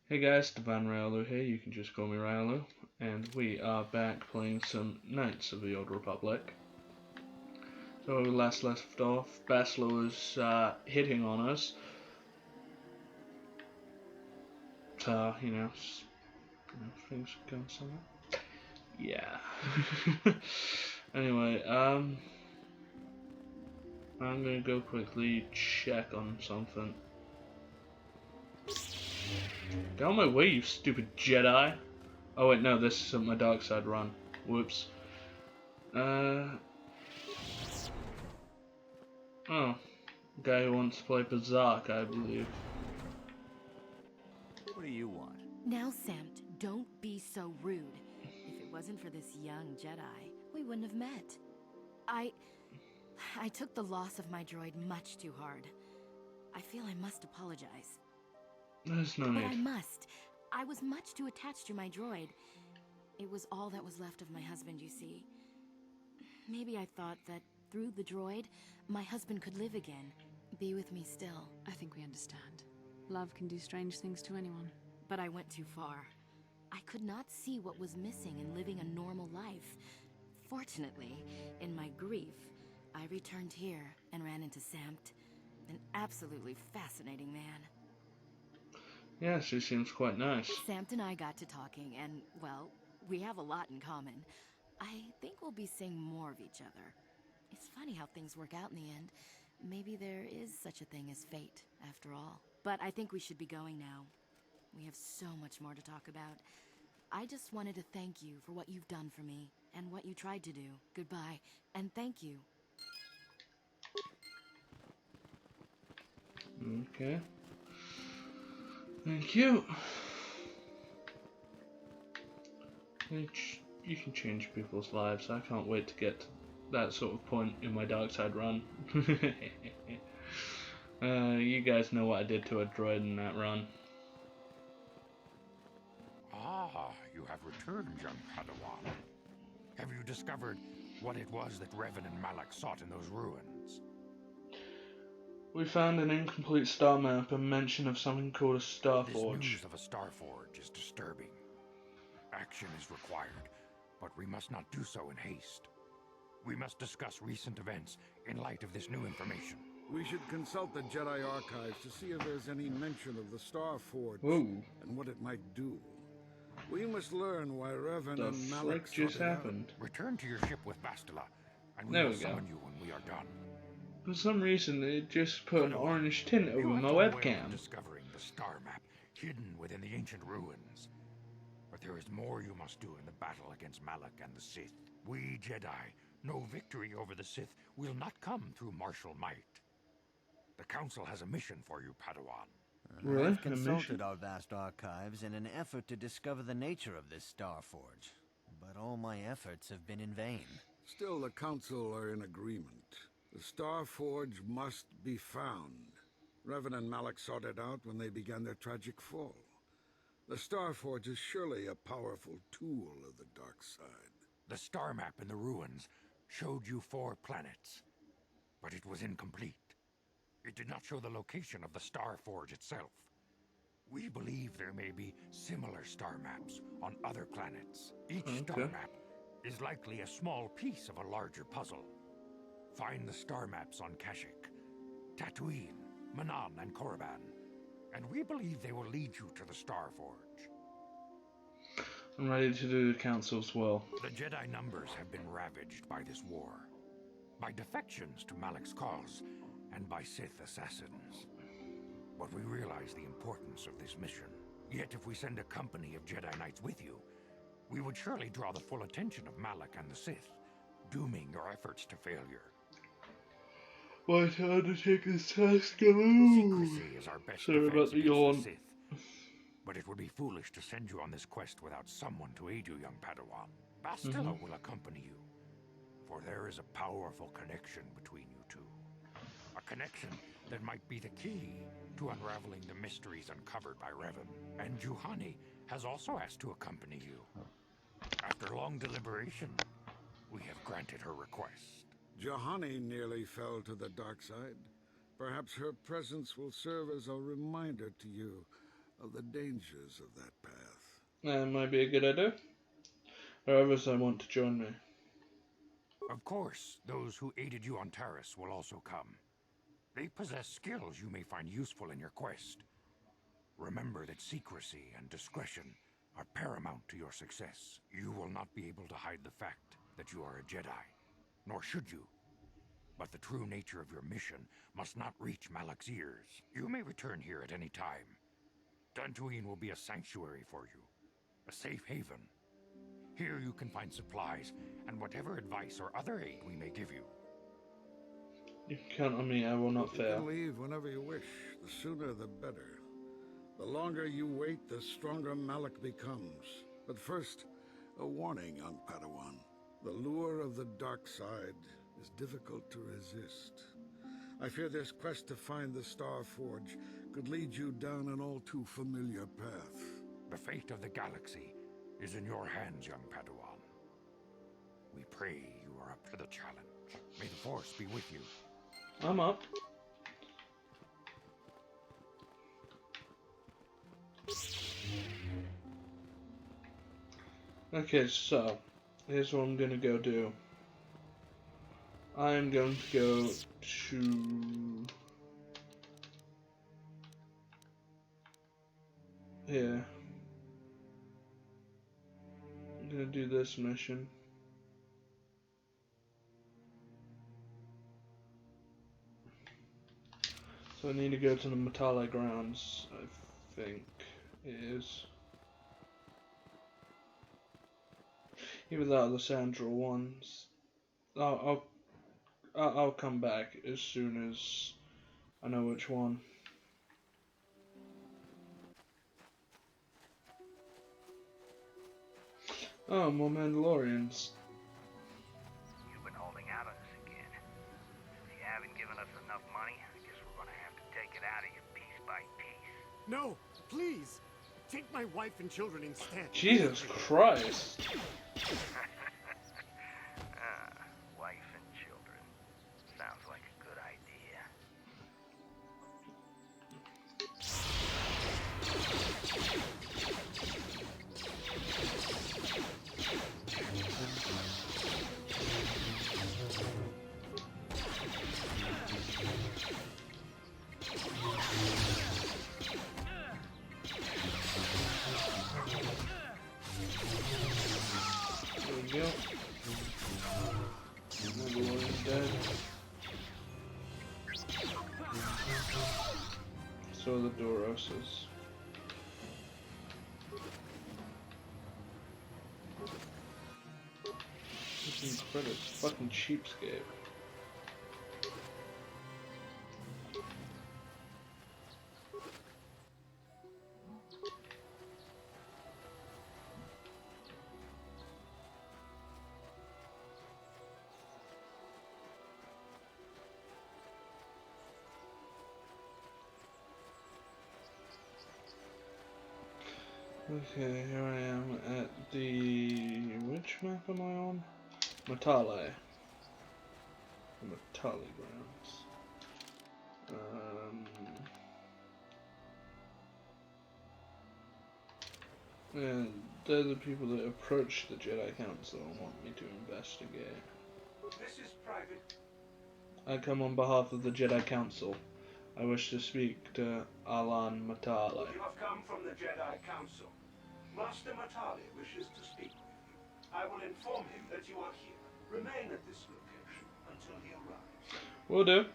Hey guys, Divine Rylo here, you can just call me Rylo, and we are back playing some Knights of the Old Republic. So where we last left off, Bastila was hitting on us, so, things going somewhere. Yeah. Anyway, I'm gonna go quickly check on something. Get out of my way, you stupid Jedi! Oh wait, no, this is my dark side run. Whoops. Oh, guy who wants to play Berserk, I believe. What do you want? Now, Samt, don't be so rude. If it wasn't for this young Jedi, we wouldn't have met. I took the loss of my droid much too hard. I feel I must apologize. There's no But need. I must. I was much too attached to my droid. It was all that was left of my husband, you see. Maybe I thought that through the droid, my husband could live again, be with me still. I think we understand. Love can do strange things to anyone. But I went too far. I could not see what was missing in living a normal life. Fortunately, in my grief, I returned here and ran into Samt, an absolutely fascinating man. Yeah, she seems quite nice. Samt and I got to talking, and, well, we have a lot in common. I think we'll be seeing more of each other. It's funny how things work out in the end. Maybe there is such a thing as fate, after all. But I think we should be going now. We have so much more to talk about. I just wanted to thank you for what you've done for me, and what you tried to do. Goodbye, and thank you. Okay. Thank you. You can change people's lives. I can't wait to get to that sort of point in my dark side run. You guys know what I did to a droid in that run. Ah, you have returned, young Padawan. Have you discovered what it was that Revan and Malak sought in those ruins? We found an incomplete star map and mention of something called a star This forge. news of a star forge is disturbing. Action is required, but we must not do so in haste. We must discuss recent events in light of this new information. We should consult the Jedi archives to see if there's any mention of the Star Forge Whoa. and what it might do. We must learn why Revan The and Malak frick just sought it out. happened? Return to your ship with Bastila, and we There will we go. summon you when we are done. For some reason, it just put an orange tint over You have my done well webcam. discovering the star map hidden within the ancient ruins. But there is more you must do in the battle against Malak and the Sith. We Jedi know victory over the Sith will not come through martial might. The Council has a mission for you, Padawan. Really? I've A mission? consulted our vast archives in an effort to discover the nature of this Star Forge, but all my efforts have been in vain. Still, the Council are in agreement. The Star Forge must be found. Revan and Malak sought it out when they began their tragic fall. The Star Forge is surely a powerful tool of the dark side. The star map in the ruins showed you 4 planets, but it was incomplete. It did not show the location of the Star Forge itself. We believe there may be similar star maps on other planets. Each star Okay. map is likely a small piece of a larger puzzle. Find the star maps on Kashyyyk, Tatooine, Manan, and Korriban, and we believe they will lead you to the Star Forge. I'm ready to do the council's will. The Jedi numbers have been ravaged by this war, by defections to Malak's cause, and by Sith assassins. But we realize the importance of this mission. Yet if we send a company of Jedi Knights with you, we would surely draw the full attention of Malak and the Sith, dooming your efforts to failure. My turn to take this task alone. Secrecy is our best Sorry defense about the against yawn. the Sith. But it would be foolish to send you on this quest without someone to aid you, young Padawan. Bastila will accompany you, for there is a powerful connection between you two. A connection that might be the key to unraveling the mysteries uncovered by Revan. And Juhani has also asked to accompany you. After long deliberation, we have granted her request. Juhani nearly fell to the dark side. Perhaps her presence will serve as a reminder to you of the dangers of that path. That might be a good idea. There are others that want to join me. Of course, those who aided you on Taris will also come. They possess skills you may find useful in your quest. Remember that secrecy and discretion are paramount to your success. You will not be able to hide the fact that you are a Jedi, nor should you. But the true nature of your mission must not reach Malak's ears. You may return here at any time. Dantooine will be a sanctuary for you, a safe haven. Here you can find supplies and whatever advice or other aid we may give you. You can count on me, I will not You fail. can leave whenever you wish. The sooner the better. The longer you wait, the stronger Malak becomes. But first, a warning, young Padawan. The lure of the dark side is difficult to resist. I fear this quest to find the Star Forge could lead you down an all too familiar path. The fate of the galaxy is in your hands, young Padawan. We pray you are up to the challenge. May the Force be with you. I'm up. Okay, so here's what I'm gonna go do. I'm going to go to here. I'm gonna do this mission. So I need to go to the Matale grounds, I think it is. Either that or the Sandral ones. I'll come back as soon as I know which one. Oh, more Mandalorians. You've been holding out on us again. If you haven't given us enough money, I guess we're gonna have to take it out of you piece by piece. No, please! Take my wife and children instead. Jesus Christ. Wife and children. Sounds like a good idea. There we go. Mandalorian's dead. So are the Doroses. Fucking credits. Fucking cheapskate. Okay, here I am at the... which map am I on? Matale. The Matale grounds. And they're the people that approach the Jedi Council and want me to investigate. This is private. I come on behalf of the Jedi Council. I wish to speak to Alan Matale. You have come from the Jedi Council. Master Matale wishes to speak with you. I will inform him that you are here. Remain at this location until he arrives. Will do.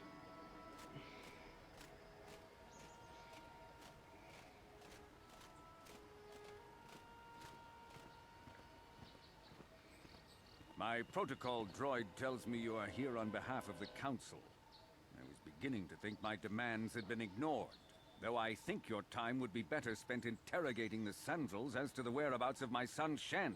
My protocol droid tells me you are here on behalf of the Council. I was beginning to think my demands had been ignored, though I think your time would be better spent interrogating the Sandrals as to the whereabouts of my son Shen.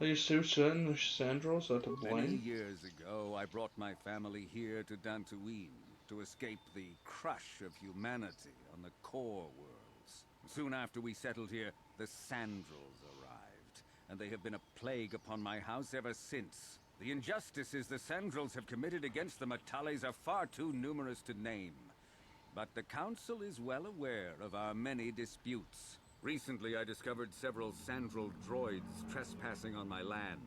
Are you so certain the Sandrals are to Many blame? years ago, I brought my family here to Dantooine to escape the crush of humanity on the core worlds. Soon after we settled here, the Sandrals arrived, and they have been a plague upon my house ever since. The injustices the Sandrals have committed against the Matales are far too numerous to name. But the Council is well aware of our many disputes. Recently, I discovered several Sandral droids trespassing on my land.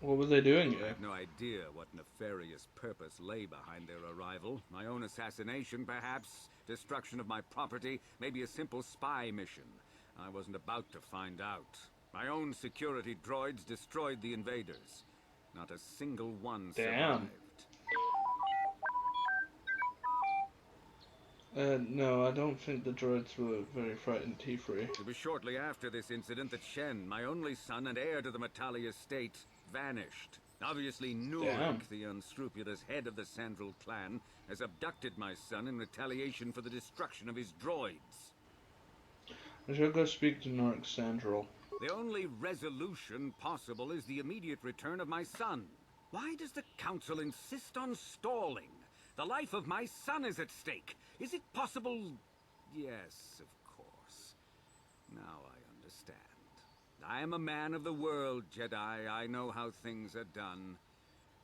What were they doing I here? have no idea what nefarious purpose lay behind their arrival. My own assassination, perhaps? Destruction of my property? Maybe a simple spy mission? I wasn't about to find out. My own security droids destroyed the invaders. Not a single one survived. No, I don't think the droids were very frightened, T3. It was shortly after this incident that Shen, my only son and heir to the Matale estate, vanished. Obviously, Nurik, the unscrupulous head of the Sandral clan, has abducted my son in retaliation for the destruction of his droids. I shall go speak to Nurik Sandral. The only resolution possible is the immediate return of my son. Why does the Council insist on stalling? The life of my son is at stake. Is it possible? Yes, of course. Now I understand. I am a man of the world, Jedi. I know how things are done.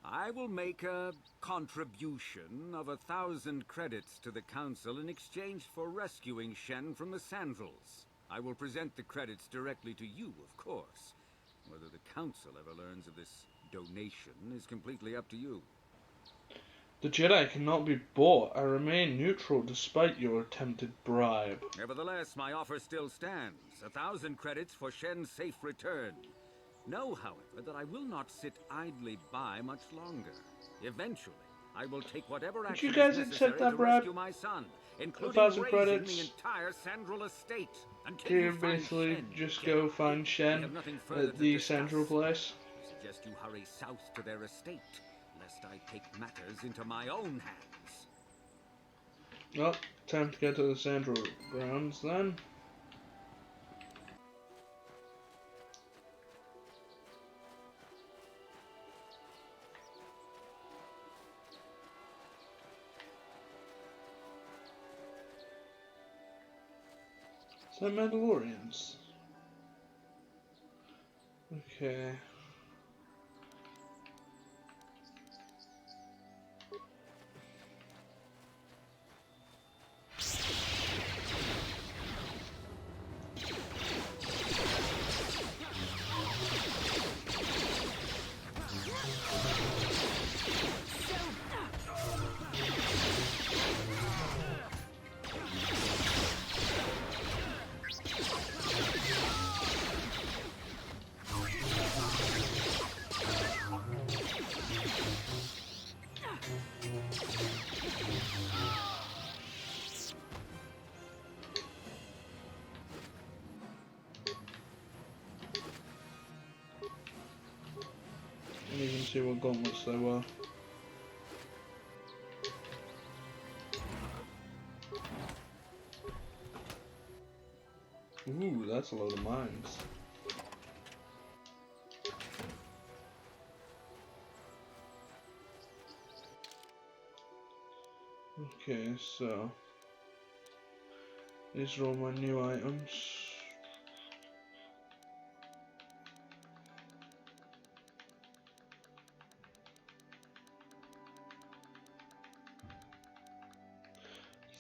I will make a contribution of 1,000 credits to the Council in exchange for rescuing Shen from the Sandrals. I will present the credits directly to you, of course. Whether the Council ever learns of this donation is completely up to you. The Jedi cannot be bought. I remain neutral despite your attempted bribe. Nevertheless, my offer still stands. 1,000 credits for Shen's safe return. Know, however, that I will not sit idly by much longer. Eventually, I will take whatever action you guys is necessary accept that to bribe? rescue my son, including 1,000 raising credits. the entire Sandral estate. Until Do you you find basically Shen, just Jedi, go find we Shen have nothing further at to the discuss. Sandral place? I suggest you hurry south to their estate, lest I take matters into my own hands. Well, time to get to the Sandral grounds then. Is that Mandalorians? Okay. And you can see what gauntlets they were. Ooh, that's a load of mines. Okay, so these are all my new items.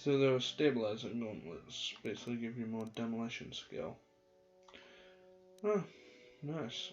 So there are stabilizing gauntlets, basically give you more demolition skill. Oh, nice.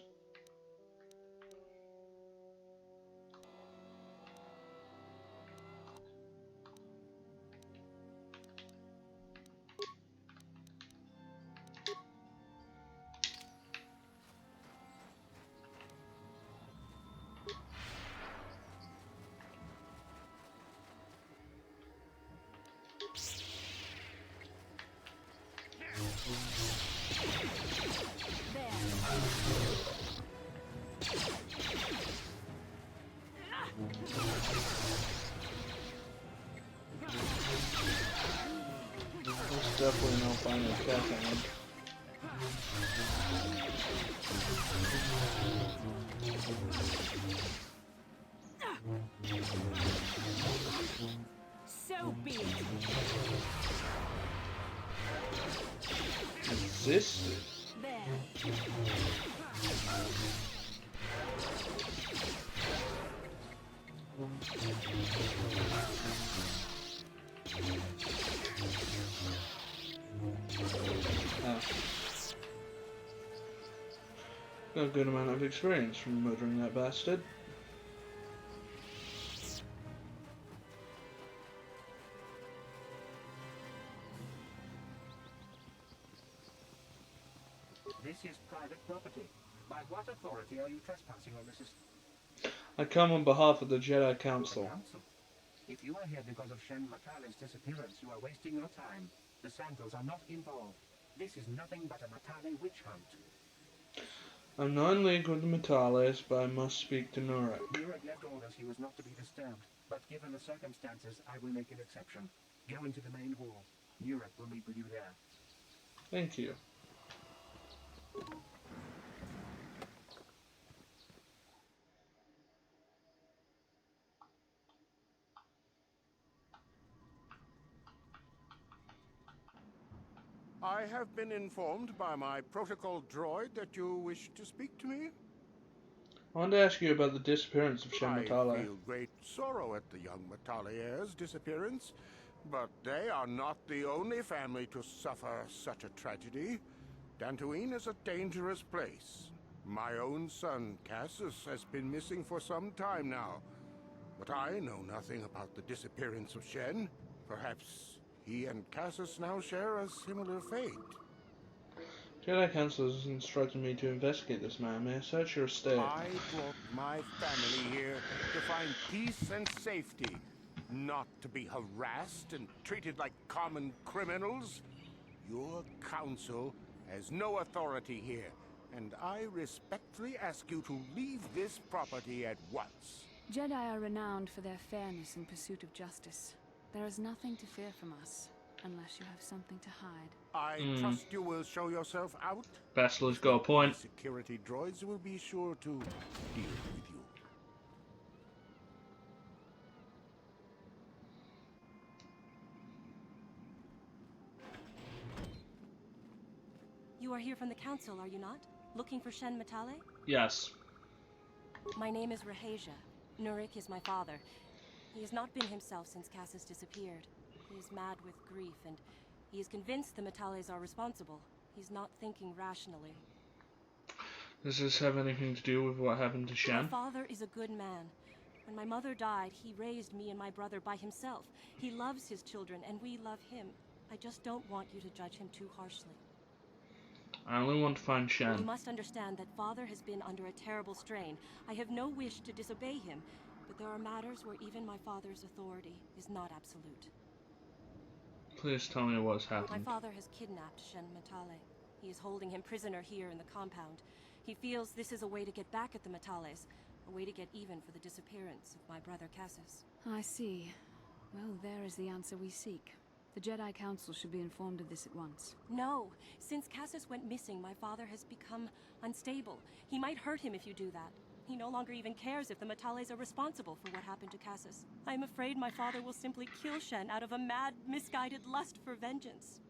There's definitely no final cap on him. So be it. Resisted. There. Oh. Got a good amount of experience from murdering that bastard. This is private property. By what authority are you trespassing on this estate? I come on behalf of the Jedi Council. The Council? If you are here because of Shen Matale's disappearance, you are wasting your time. The Sandals are not involved. This is nothing but a Matale witch hunt. I'm not in league with the Matales, but I must speak to Nurek. Nurek left orders he was not to be disturbed, but given the circumstances, I will make an exception. Go into the main hall. Nurek will meet with you there. Thank you. I have been informed by my protocol droid that you wish to speak to me. I wanted to ask you about the disappearance of Shen Matale. I feel great sorrow at the young Matale heir's disappearance, but they are not the only family to suffer such a tragedy. Dantooine is a dangerous place. My own son, Cassius, has been missing for some time now, but I know nothing about the disappearance of Shen. Perhaps he and Cassius now share a similar fate. Jedi Council has instructed me to investigate this man. May I search your estate? I brought my family here to find peace and safety, not to be harassed and treated like common criminals. Your council has no authority here, and I respectfully ask you to leave this property at once. Jedi are renowned for their fairness in pursuit of justice. There is nothing to fear from us, unless you have something to hide. I trust you will show yourself out. Bastler's got a point. Security droids will be sure to deal with you. You are here from the council, are you not? Looking for Shen Matale? Yes. My name is Rahasia. Nurek is my father. He has not been himself since Cassius disappeared. He is mad with grief, and he is convinced the Matales are responsible. He's not thinking rationally. Does this have anything to do with what happened to Shen? My father is a good man. When my mother died, he raised me and my brother by himself. He loves his children, and we love him. I just don't want you to judge him too harshly. I only want to find Shen. You must understand that father has been under a terrible strain. I have no wish to disobey him, but there are matters where even my father's authority is not absolute. Please tell me what's My happened. father has kidnapped Shen Matale. He is holding him prisoner here in the compound. He feels this is a way to get back at the Matales, a way to get even for the disappearance of my brother Cassius. I see. Well, there is the answer we seek. The Jedi Council should be informed of this at once. No. Since Cassius went missing, my father has become unstable. He might hurt him if you do that. He no longer even cares if the Matales are responsible for what happened to Cassius. I am afraid my father will simply kill Shen out of a mad, misguided lust for vengeance.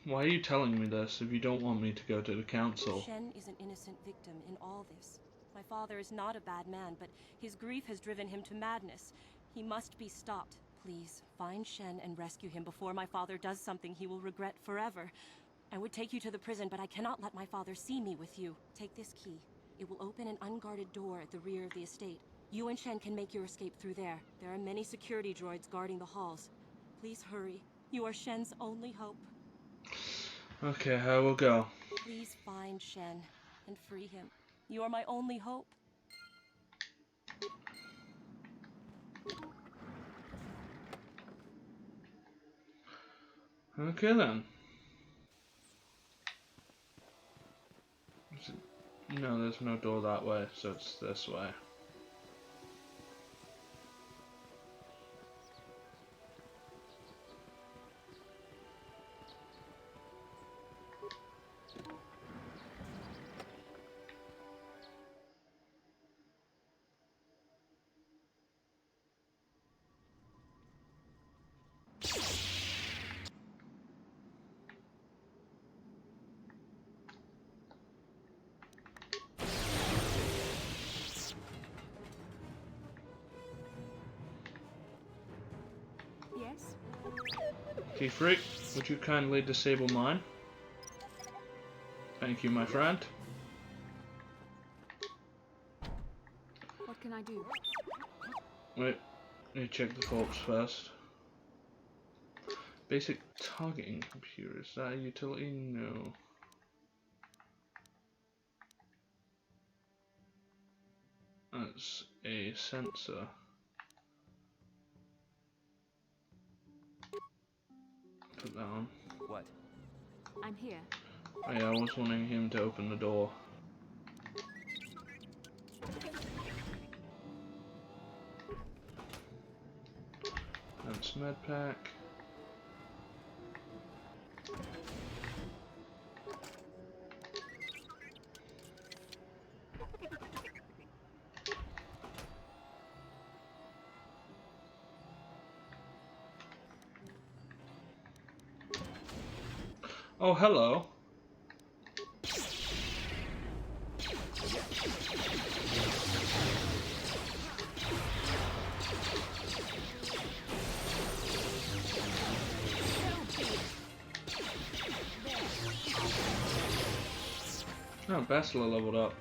Why are you telling me this if you don't want me to go to the council? Shen is an innocent victim in all this. My father is not a bad man, but his grief has driven him to madness. He must be stopped. Please, find Shen and rescue him before my father does something he will regret forever. I would take you to the prison, but I cannot let my father see me with you. Take this key. It will open an unguarded door at the rear of the estate. You and Shen can make your escape through there. There are many security droids guarding the halls. Please hurry. You are Shen's only hope. Okay, I will go. Please find Shen and free him. You are my only hope. Okay then. No, there's no door that way, so it's this way. Freak, would you kindly disable mine? Thank you, my friend. What can I do? Wait, let me check the faults first. Basic targeting computer, is that a utility? No. That's a sensor. Put that on. What? I'm here. Oh yeah, I was wanting him to open the door. That's medpack. Oh, hello. Oh, Bastila leveled up.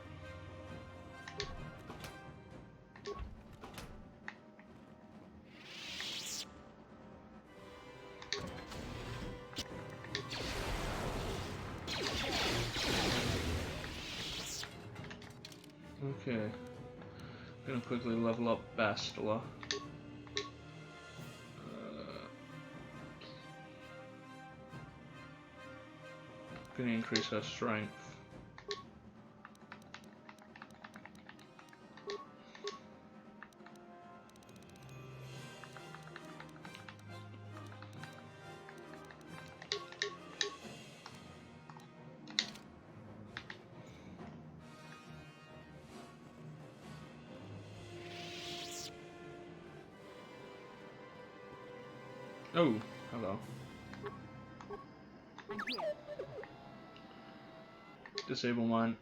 Okay. Gonna quickly level up Bastila. Gonna increase her strength. Oh, hello. I'm here. Disable mine.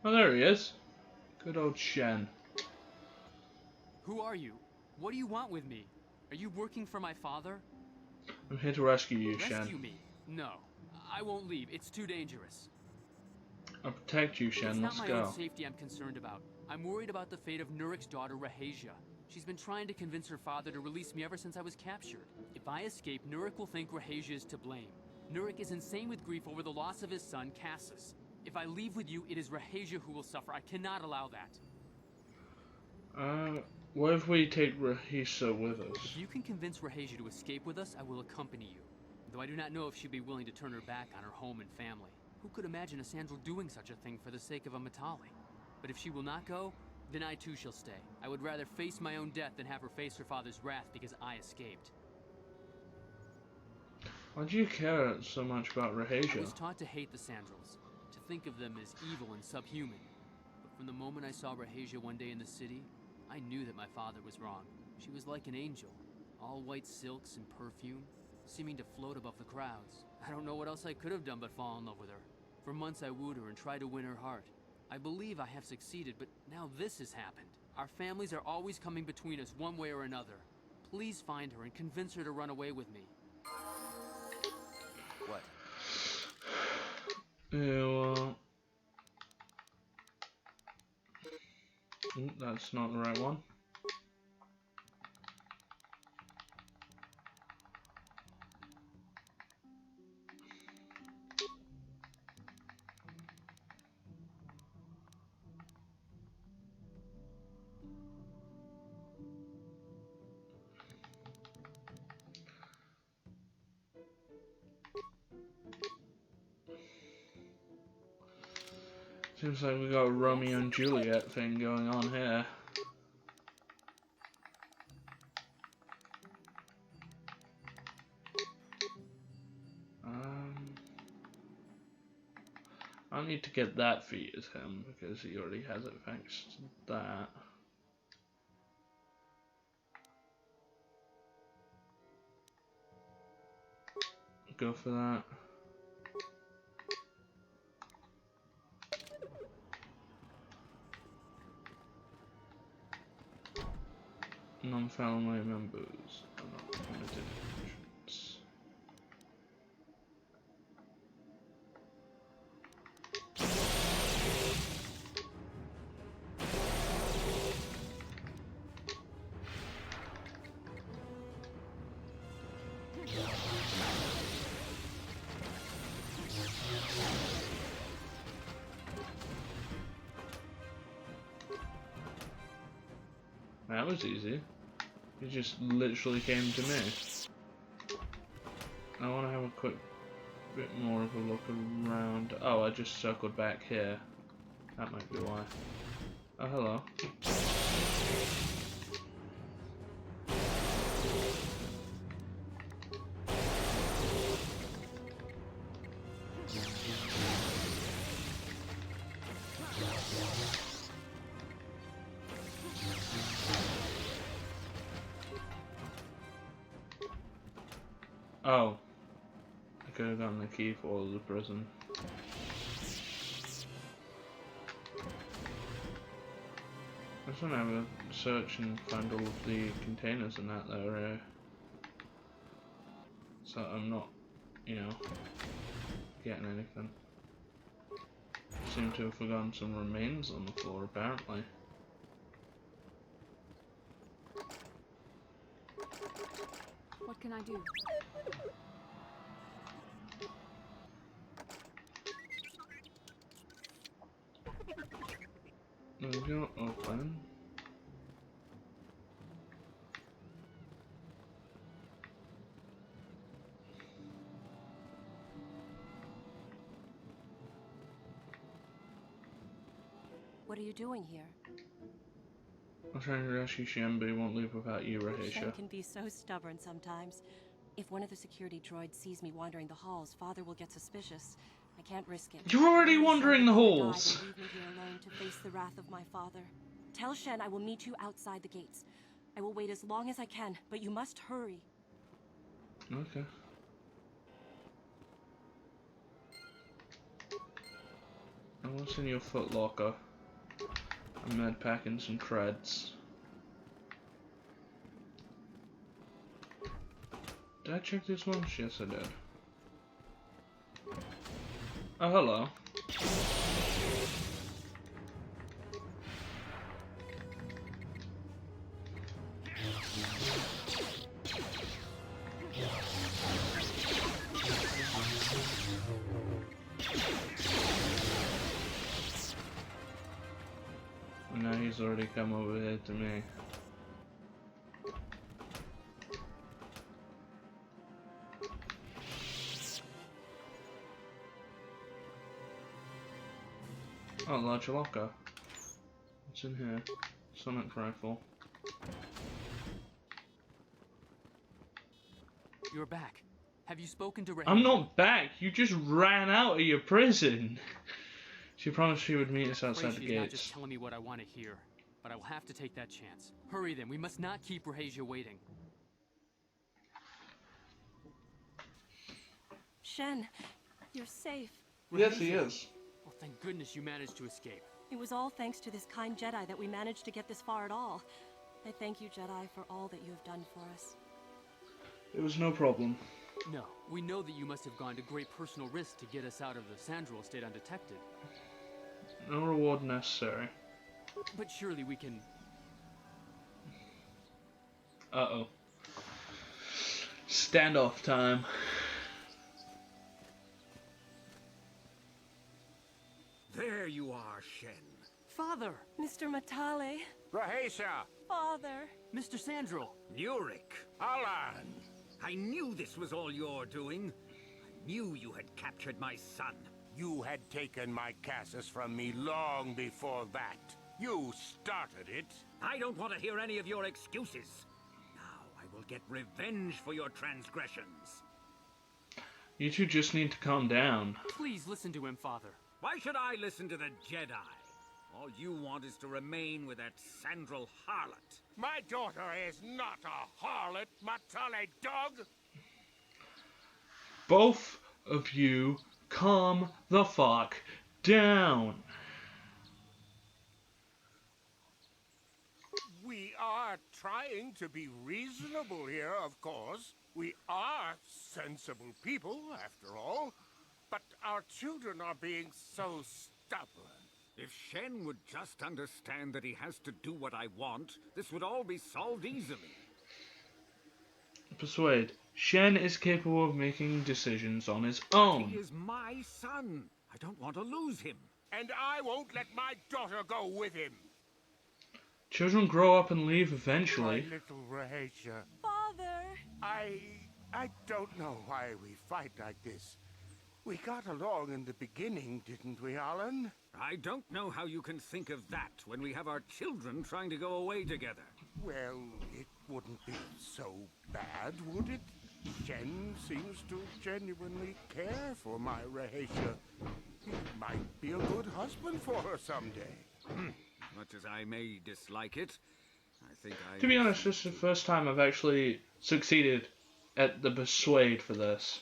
Oh, there he is. Good old Shen. Who are you? What do you want with me? Are you working for my father? I'm here to rescue you, Shen. Rescue me? No. I won't leave. It's too dangerous. I'll protect you, Shen. It's Let's not my go. own safety I'm concerned about. I'm worried about the fate of Nurik's daughter, Rahasia. She's been trying to convince her father to release me ever since I was captured. If I escape, Nurik will think Rahasia is to blame. Nurik is insane with grief over the loss of his son, Cassus. If I leave with you, it is Rahasia who will suffer. I cannot allow that. What if we take Rahisa with us? If you can convince Rahasia to escape with us, I will accompany you. Though I do not know if she'd be willing to turn her back on her home and family. Who could imagine a Sandral doing such a thing for the sake of a Matale? But if she will not go, then I too shall stay. I would rather face my own death than have her face her father's wrath because I escaped. Why do you care so much about Rahasia? I was taught to hate the Sandrals, to think of them as evil and subhuman. But from the moment I saw Rahasia one day in the city, I knew that my father was wrong. She was like an angel, all white silks and perfume, seeming to float above the crowds. I don't know what else I could have done but fall in love with her. For months I wooed her and tried to win her heart. I believe I have succeeded, but now this has happened. Our families are always coming between us one way or another. Please find her and convince her to run away with me. What? Yeah, well... that's not the right one. Seems like we got a Romeo and Juliet thing going on here. I need to get that feat as him because he already has it thanks to that. Go for that. non-family members are not permitted entrance. That was easy. He just literally came to me. I want to have a quick bit more of a look around. Oh, I just circled back here. That might be why. Oh, hello. Oh. I could have gotten the key for all of the prison. I just want to have a search and find all of the containers in that area. So I'm not, you know, getting anything. Seem to have forgotten some remains on the floor, apparently. What can I do? There we go, open. What are you doing here? I'm trying to rescue Shen, but he won't leave without you, Shen Raheisha. can be so stubborn sometimes. If one of the security droids sees me wandering the halls, Father will get suspicious. I can't risk it. You're already Shen wandering the would rather die halls! than leave me here alone to face the wrath of my father. Tell Shen I will meet you outside the gates. I will wait as long as I can, but you must hurry. Okay. And what's in your footlocker? A med pack and some creds. Did I check this one? Yes, I did. Oh, hello. And now he's already come over here to me. Oh, large locker. What's in here? Sonic rifle. You're back. Have you spoken to Raheisha? I'm not back. You just ran out of your prison. She promised she would meet us outside the She's not gates. just telling me what I want to hear, but I will have to take that chance. Hurry then. We must not keep Raheisha waiting. Shen, you're safe. Yes, he is. Well, thank goodness you managed to escape. It was all thanks to this kind Jedi that we managed to get this far at all. I thank you, Jedi, for all that you have done for us. It was no problem. No, we know that you must have gone to great personal risk to get us out of the Sandral estate undetected. No reward necessary. But surely we can... Uh-oh. Standoff time. There you are, Shen. Father! Mr. Matale. Raheisha! Father. Mr. Sandral! Murik. Alan! I knew this was all your doing. I knew you had captured my son. You had taken my Cassus from me long before that. You started it. I don't want to hear any of your excuses. Now I will get revenge for your transgressions. You two just need to calm down. Please listen to him, Father. Why should I listen to the Jedi? All you want is to remain with that Sandral harlot. My daughter is not a harlot, Matale dog! Both of you calm the fuck down. We are trying to be reasonable here, of course. We are sensible people, after all. But our children are being so stubborn. If Shen would just understand that he has to do what I want, this would all be solved easily. Persuade. Shen is capable of making decisions on his But own. he is my son. I don't want to lose him. And I won't let my daughter go with him. Children grow up and leave eventually. My little Rahesia. Father! I don't know why we fight like this. We got along in the beginning, didn't we, Alan? I don't know how you can think of that when we have our children trying to go away together. Well, it wouldn't be so bad, would it? Shen seems to genuinely care for my Rahesia. He might be a good husband for her someday. Much as I may dislike it, I think I... To be honest, this is the first time I've actually succeeded at the persuade for this.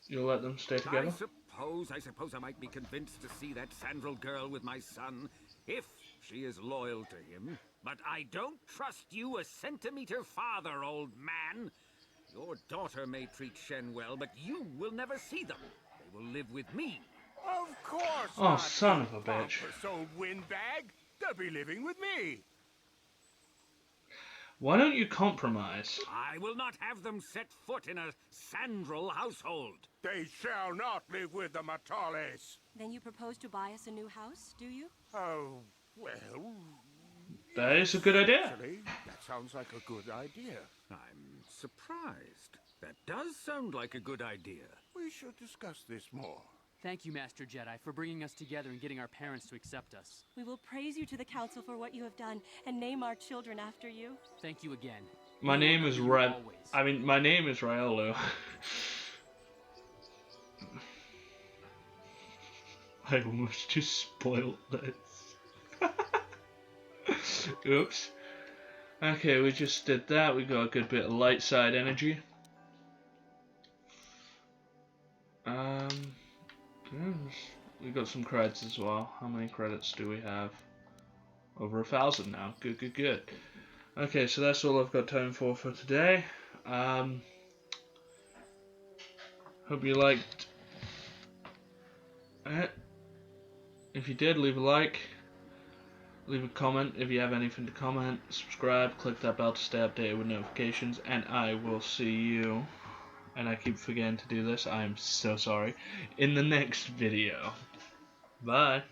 You'll let them stay together? I suppose I might be convinced to see that Sandral girl with my son, if she is loyal to him. But I don't trust you a centimeter farther, old man. Your daughter may treat Shen well, but you will never see them. They will live with me. Of course Oh, not, son you of a bitch. pompous old windbag. They'll be living with me. Why don't you compromise? I will not have them set foot in a Sandral household. They shall not live with the Matales. Then you propose to buy us a new house, do you? Oh, well... That is a good idea. Actually, that sounds like a good idea. I'm surprised. That does sound like a good idea. We should discuss this more. Thank you, Master Jedi, for bringing us together and getting our parents to accept us. We will praise you to the council for what you have done and name our children after you. Thank you again. My name is my name is Raelu. I almost just spoiled this. Oops. Okay, we just did that. We got a good bit of light side energy. We got some credits as well. How many credits do we have? Over 1,000 now. Good, good, good. Okay, so that's all I've got time for today. Hope you liked it. If you did, leave a like. Leave a comment if you have anything to comment. Subscribe. Click that bell to stay updated with notifications. And I will see you. And I keep forgetting to do this. I'm so sorry. In the next video. Bye.